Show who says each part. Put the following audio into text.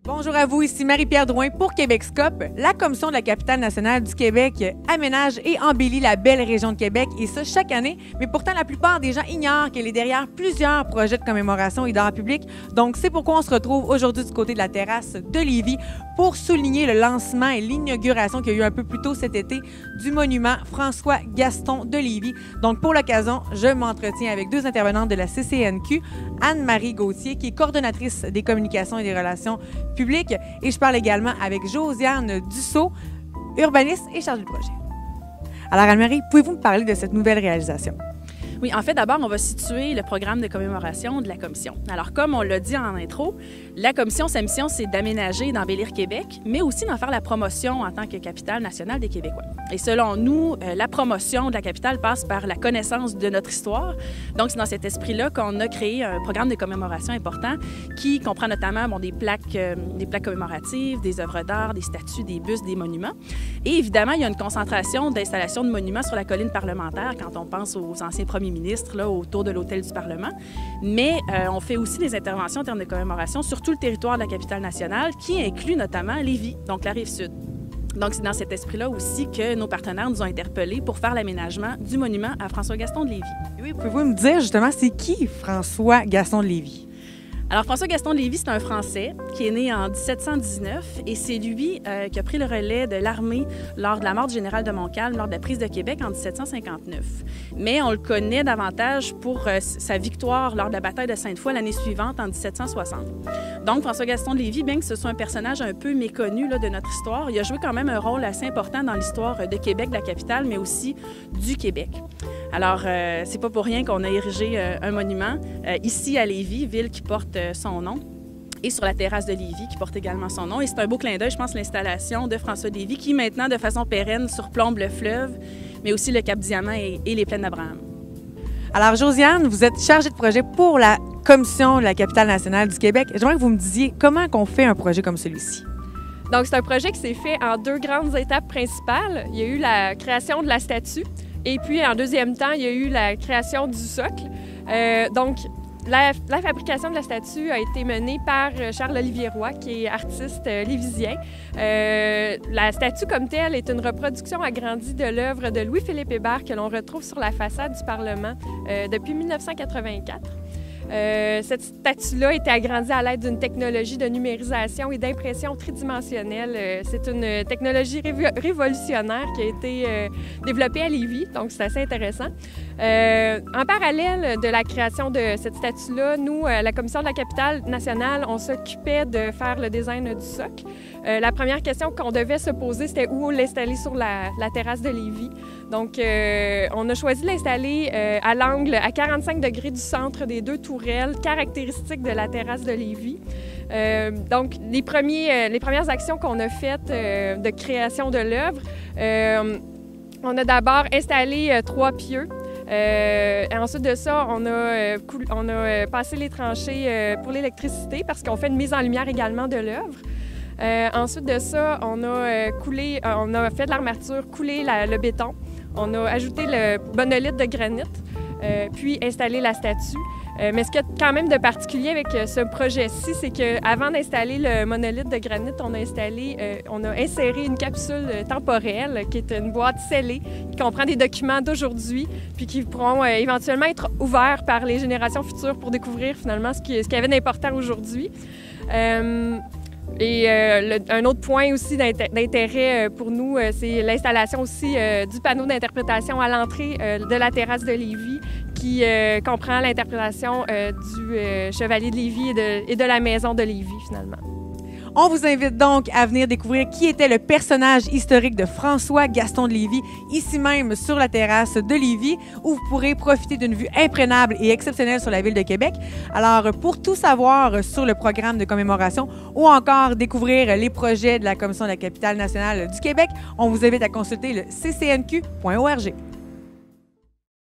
Speaker 1: Bonjour à vous, ici Marie-Pierre Drouin pour Québec-Scope. La Commission de la capitale nationale du Québec aménage et embellit la belle région de Québec, et ça chaque année. Mais pourtant, la plupart des gens ignorent qu'elle est derrière plusieurs projets de commémoration et d'art public. Donc, c'est pourquoi on se retrouve aujourd'hui du côté de la terrasse de Lévis pour souligner le lancement et l'inauguration qu'il y a eu un peu plus tôt cet été du monument François-Gaston de Lévis. Donc, pour l'occasion, je m'entretiens avec deux intervenantes de la CCNQ, Anne-Marie Gauthier, qui est coordonnatrice des communications et des relations publiques, et je parle également avec Josiane Dussault, urbaniste et chargée de projet. Alors, Anne-Marie, pouvez-vous me parler de cette nouvelle réalisation?
Speaker 2: Oui, en fait, d'abord, on va situer le programme de commémoration de la Commission. Alors, comme on l'a dit en intro, la Commission, sa mission, c'est d'aménager et d'embellir Québec, mais aussi d'en faire la promotion en tant que capitale nationale des Québécois. Et selon nous, la promotion de la capitale passe par la connaissance de notre histoire. Donc, c'est dans cet esprit-là qu'on a créé un programme de commémoration important qui comprend notamment des plaques commémoratives, des œuvres d'art, des statues, des bustes, des monuments. Et évidemment, il y a une concentration d'installations de monuments sur la colline parlementaire quand on pense aux anciens premiers ministres là, autour de l'hôtel du Parlement. Mais on fait aussi des interventions en termes de commémoration sur tout le territoire de la capitale nationale, qui inclut notamment Lévis, donc la Rive-Sud. Donc, c'est dans cet esprit-là aussi que nos partenaires nous ont interpellés pour faire l'aménagement du monument à François-Gaston de Lévis.
Speaker 1: Oui, pouvez-vous me dire justement, c'est qui François-Gaston de Lévis?
Speaker 2: Alors, François-Gaston de Lévis, c'est un Français qui est né en 1719 et c'est lui qui a pris le relais de l'armée lors de la mort du général de Montcalm, lors de la prise de Québec en 1759. Mais on le connaît davantage pour sa victoire lors de la bataille de Sainte-Foy l'année suivante, en 1760. Donc, François-Gaston de Lévis, bien que ce soit un personnage un peu méconnu là, de notre histoire, il a joué quand même un rôle assez important dans l'histoire de Québec, de la capitale, mais aussi du Québec. Alors, c'est pas pour rien qu'on a érigé un monument ici à Lévis, ville qui porte son nom, et sur la terrasse de Lévis qui porte également son nom. Et c'est un beau clin d'œil, je pense, l'installation de François de Lévis qui, maintenant, de façon pérenne, surplombe le fleuve, mais aussi le Cap-Diamant et les plaines d'Abraham.
Speaker 1: Alors, Josiane, vous êtes chargée de projet pour la Commission de la capitale nationale du Québec. J'aimerais que vous me disiez comment on fait un projet comme celui-ci.
Speaker 3: Donc, c'est un projet qui s'est fait en deux grandes étapes principales. Il y a eu la création de la statue, et puis, en deuxième temps, il y a eu la création du socle. Donc, la fabrication de la statue a été menée par Charles-Olivier Roy, qui est artiste lévisien. La statue comme telle est une reproduction agrandie de l'œuvre de Louis-Philippe Hébert que l'on retrouve sur la façade du Parlement depuis 1984. Cette statue-là a été agrandie à l'aide d'une technologie de numérisation et d'impression tridimensionnelle. C'est une technologie révolutionnaire qui a été développée à Lévis, donc c'est assez intéressant. En parallèle de la création de cette statue-là, nous, la Commission de la capitale nationale, on s'occupait de faire le design du socle. La première question qu'on devait se poser, c'était où l'installer sur la terrasse de Lévis. Donc, on a choisi de l'installer à l'angle à 45 degrés du centre des deux tourelles caractéristiques de la terrasse de Lévis. Donc, les premières actions qu'on a faites de création de l'œuvre, on a d'abord installé 3 pieux. Ensuite de ça, on a passé les tranchées pour l'électricité parce qu'on fait une mise en lumière également de l'œuvre. Ensuite de ça, on a fait de l'armature, coulé le béton. On a ajouté le monolithe de granit, puis installé la statue. Mais ce qu'il y a quand même de particulier avec ce projet-ci, c'est qu'avant d'installer le monolithe de granit, on a inséré une capsule temporelle qui est une boîte scellée qui comprend des documents d'aujourd'hui puis qui pourront éventuellement être ouverts par les générations futures pour découvrir finalement ce qu'il y avait d'important aujourd'hui. Un autre point aussi d'intérêt pour nous, c'est l'installation aussi du panneau d'interprétation à l'entrée de la terrasse de Lévis qui comprend l'interprétation du Chevalier de Lévis et de la maison de Lévis, finalement.
Speaker 1: On vous invite donc à venir découvrir qui était le personnage historique de François-Gaston de Lévis, ici même sur la terrasse de Lévis, où vous pourrez profiter d'une vue imprenable et exceptionnelle sur la ville de Québec. Alors, pour tout savoir sur le programme de commémoration ou encore découvrir les projets de la Commission de la capitale nationale du Québec, on vous invite à consulter le ccnq.org.